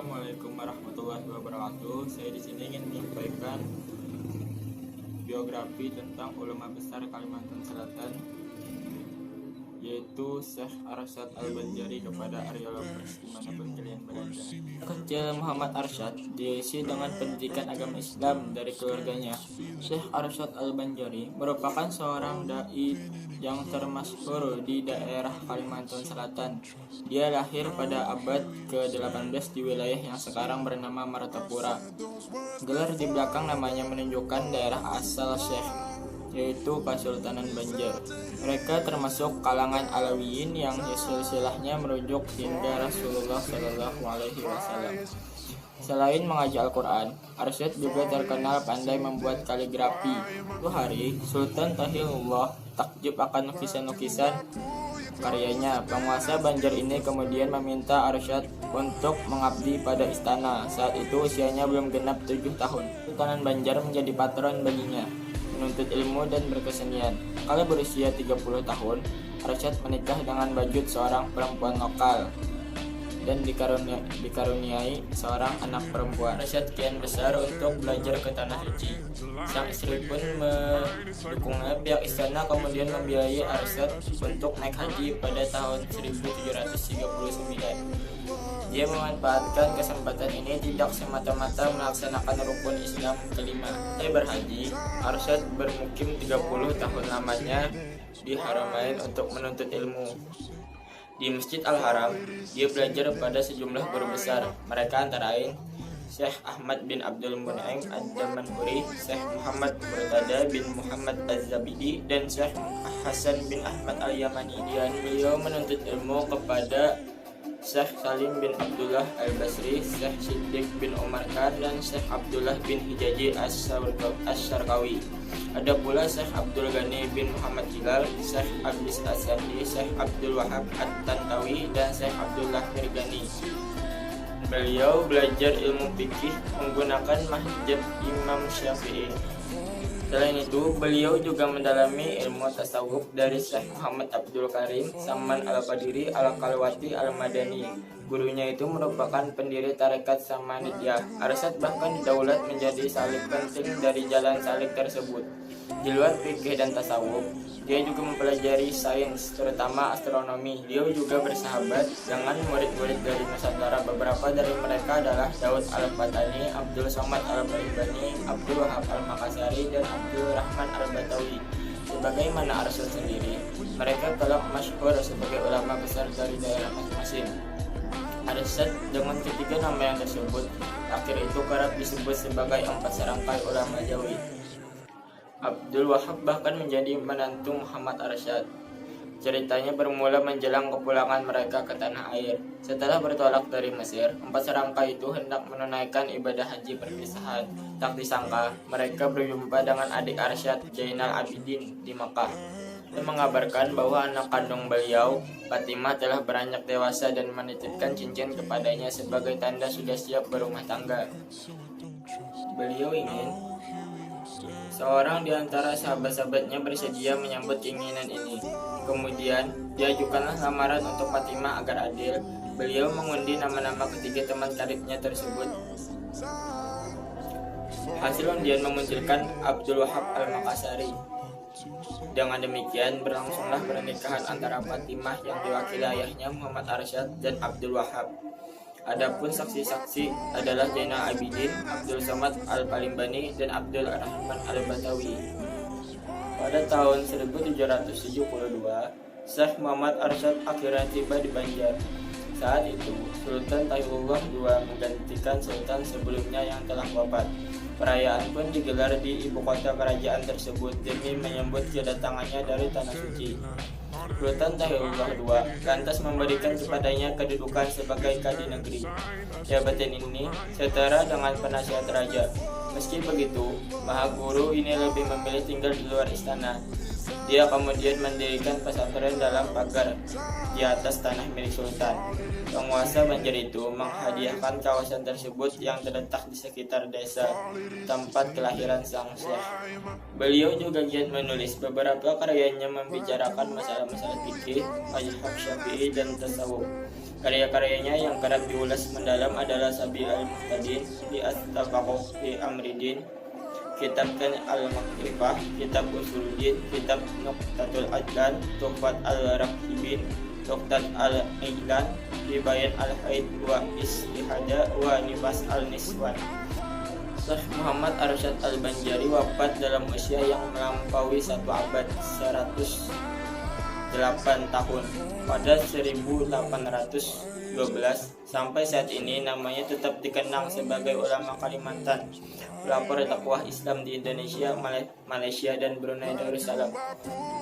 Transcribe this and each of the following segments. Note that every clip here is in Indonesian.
Assalamualaikum warahmatullahi wabarakatuh. Saya di sini ingin menyampaikan biografi tentang ulama besar Kalimantan Selatan, yaitu Syekh Arsyad Al-Banjari kepada Arya Lovers dimanapun kalian berada. Kecil Muhammad Arsyad diisi dengan pendidikan agama Islam dari keluarganya. Syekh Arsyad Al-Banjari merupakan seorang dai yang termasyhur di daerah Kalimantan Selatan. Dia lahir pada abad ke-18 di wilayah yang sekarang bernama Martapura. Gelar di belakang namanya menunjukkan daerah asal Syekh, yaitu Kesultanan Banjar. Mereka termasuk kalangan Alawiyin yang silsilahnya merujuk hingga Rasulullah Shallallahu Alaihi Wasallam. Selain mengajar Al-Quran, Arsyad juga terkenal pandai membuat kaligrafi. Suatu hari, Sultan Tahilullah takjub akan lukisan-lukisan karyanya. Penguasa Banjar ini kemudian meminta Arsyad untuk mengabdi pada istana. Saat itu usianya belum genap 7 tahun. Sultan Banjar menjadi patron baginya, menuntut ilmu dan berkesenian. Kala berusia 30 tahun, Arsyad menikah dengan Bajut, seorang perempuan lokal, dan dikaruniai seorang anak perempuan. Arsyad kian besar untuk belajar ke Tanah Suci. Sang istri pun mendukungnya. Pihak istana kemudian membiayai Arsyad untuk naik haji pada tahun 1739. Dia memanfaatkan kesempatan ini tidak semata-mata melaksanakan rukun Islam kelima. Setelah berhaji, Arsyad bermukim 30 tahun lamanya di Haramain untuk menuntut ilmu. Di Masjid Al-Haram, dia belajar pada sejumlah guru besar. Mereka antara lain Syekh Ahmad bin Abdul Mun'im Ad-Damanhuri, Syekh Muhammad Murtada bin Muhammad Az-Zabidi, dan Syekh Hasan bin Ahmad Al-Yamani. Beliau menuntut ilmu kepada Syekh Salim bin Abdullah Al-Basri, Syekh Siddiq bin Umar Khan, dan Syekh Abdullah bin Hijaji As-Syarqawi. Ada pula Syekh Abdul Ghani bin Muhammad Hilal, Syekh Abdis Asandi, Syekh Abdul Wahab At-Tantawi, dan Syekh Abdullah Mirgani. Beliau belajar ilmu fikih menggunakan mazhab Imam Syafi'i. Selain itu, beliau juga mendalami ilmu tasawuf dari Syekh Muhammad Abdul Karim Saman Al-Qadiri Al-Kalwati Al-Madani. Gurunya itu merupakan pendiri tarekat Samanidiyah. Arsyad bahkan didaulat menjadi salik penting dari jalan salik tersebut. Di luar fikih dan tasawuf, dia juga mempelajari sains, terutama astronomi. Beliau juga bersahabat dengan murid-murid dari Nusantara. Beberapa dari mereka adalah Daud Al-Fatani, Abdul Somad Al-Baibani, Abdul Wahab Al-Makassari, dan Abdul Rahman Al-Batawi. Sebagaimana Arsyad sendiri, mereka telah masyhur sebagai ulama besar dari daerah masing-masing. Arsyad dengan ketiga nama yang tersebut, akhir itu kerap disebut sebagai 4 serangkai ulama Jawi. Abdul Wahab bahkan menjadi menantu Muhammad Arsyad. Ceritanya bermula menjelang kepulangan mereka ke tanah air. Setelah bertolak dari Mesir, 4 serangkai itu hendak menunaikan ibadah haji perpisahan. Tak disangka, mereka berjumpa dengan adik Arsyad, Zainal Abidin, di Makkah, dan mengabarkan bahwa anak kandung beliau, Fatimah, telah beranjak dewasa dan menitipkan cincin kepadanya sebagai tanda sudah siap berumah tangga. Beliau ingin seorang di antara sahabat-sahabatnya bersedia menyambut keinginan ini. Kemudian, diajukanlah lamaran untuk Fatimah agar adil. Beliau mengundi nama-nama ketiga teman karibnya tersebut. Hasil undian memunculkan Abdul Wahab Al-Makassari. Dengan demikian, berlangsunglah pernikahan antara Fatimah yang diwakili ayahnya Muhammad Arsyad dan Abdul Wahab. Adapun saksi-saksi adalah Zainal Abidin, Abdul Somad Al-Palimbani, dan Abdul Rahman Al-Batawi. Pada tahun 1772, Syekh Muhammad Arsyad akhirnya tiba di Banjar. Saat itu, Sultan Tahilullah II menggantikan sultan sebelumnya yang telah wafat. Perayaan pun digelar di ibu kota kerajaan tersebut demi menyambut kedatangannya dari Tanah Suci. Sultan Tahilullah II lantas memberikan kepadanya kedudukan sebagai kadi negeri. Jabatan ini setara dengan penasihat raja. Meski begitu, Maha Guru ini lebih memilih tinggal di luar istana. Dia kemudian mendirikan pesantren dalam pagar di atas tanah milik sultan. Penguasa Banjar itu menghadiahkan kawasan tersebut yang terletak di sekitar desa tempat kelahiran sang syekh. Beliau juga giat menulis. Beberapa karyanya membicarakan masalah-masalah fikih, mazhab Syafi'i, dan tasawuf. Karya-karyanya yang kerap diulas mendalam adalah Sabil al-Muhtadin, di At-Tabaqoh fi Amriddin, Kitab al-Makrifah, Kitab Usuluddin, Kitab Nuqtatul Adlan, Tuhfat al-Rahibin, Nuqtat al-Ilan, Bayan al-Haid wa Istihada wa Nifas al-Niswan. Syekh Muhammad Arsyad Al-Banjari wafat dalam usia yang melampaui 1 abad 108 tahun pada 1812. Sampai saat ini namanya tetap dikenang sebagai ulama Kalimantan, pelopor dakwah Islam di Indonesia, Malaysia, dan Brunei Darussalam.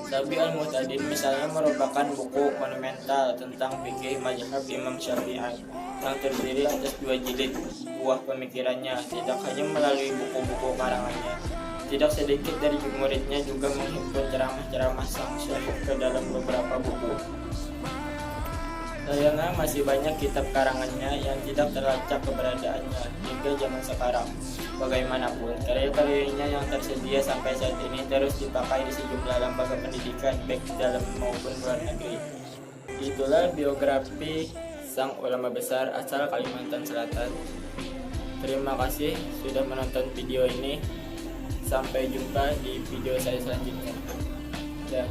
Sabil al-Muhtadin misalnya merupakan buku monumental tentang fikih mazhab Imam Syafi'i yang terdiri atas 2 jilid. Buah pemikirannya tidak hanya melalui buku-buku karangannya, tidak sedikit dari muridnya juga menghimpun ceramah-ceramah sang syekh ke dalam beberapa buku. Sayangnya masih banyak kitab karangannya yang tidak terlacak keberadaannya hingga zaman sekarang. Bagaimanapun, karya-karyanya yang tersedia sampai saat ini terus dipakai di sejumlah lembaga pendidikan baik dalam maupun luar negeri. Itulah biografi sang ulama besar asal Kalimantan Selatan. Terima kasih sudah menonton video ini. Sampai jumpa di video saya selanjutnya. Ya.